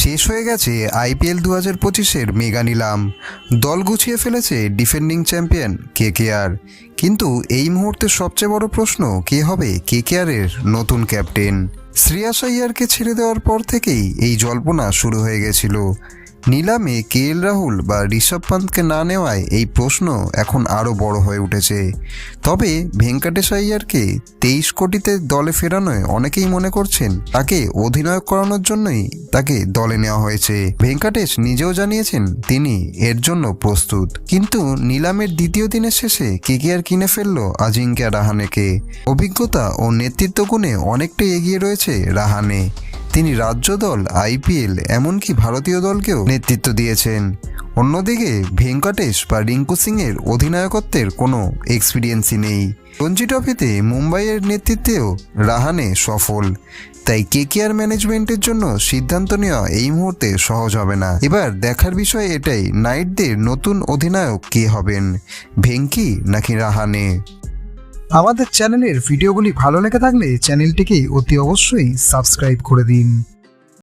শেষ হয়ে গেছে আইপিএল 2025-এর মেগা নিলাম। দল গুছিয়ে ফেলেছে ডিফেন্ডিং চ্যাম্পিয়ন কেকেআর। কিন্তু এই মুহূর্তে সবচেয়ে বড় প্রশ্ন, কে হবে কেকেআরের নতুন ক্যাপ্টেন? শ্রেয়াস আইয়ারকে ছেড়ে দেওয়ার পর থেকেই এই জল্পনা শুরু হয়ে গেছিল। নিলামে কেএল রাহুল বা ঋষভ পান্তকে না নেওয়ায় এই প্রশ্ন এখন আরও বড় হয়ে উঠেছে। তবে ভেঙ্কটেশ আইয়ারকে 23 কোটিতে দলে ফেরানোয় অনেকেই মনে করছেন তাকে অধিনায়ক করানোর জন্যই তাকে দলে নেওয়া হয়েছে। ভেঙ্কটেশ নিজেও জানিয়েছেন তিনি এর জন্য প্রস্তুত। কিন্তু নিলামের দ্বিতীয় দিনের শেষে কেকেআর কিনে ফেলল আজিঙ্ক্য রাহানেকে। অভিজ্ঞতা ও নেতৃত্ব গুণে অনেকটাই এগিয়ে রয়েছে রাহানে। তিনি রাজ্য দল, আইপিএল, এমনকি ভারতীয় দলকেও নেতৃত্ব দিয়েছেন। অন্যদিকে ভেঙ্কটেশ বা রিঙ্কু সিংয়ের অধিনায়কত্বের কোনো এক্সপিরিয়েন্সই নেই। রঞ্জি ট্রফিতে মুম্বাইয়ের নেতৃত্বেও রাহানে সফল। তাই কেকেআর ম্যানেজমেন্টের জন্য সিদ্ধান্ত নেওয়া এই মুহূর্তে সহজ হবে না। এবার দেখার বিষয় এটাই, নাইটদের নতুন অধিনায়ক কে হবেন, ভেঙ্কি নাকি রাহানে? আমাদের চ্যানেলের ভিডিওগুলি ভালো লেগে থাকলে চ্যানেলটিকে অতি অবশ্যই সাবস্ক্রাইব করে দিন।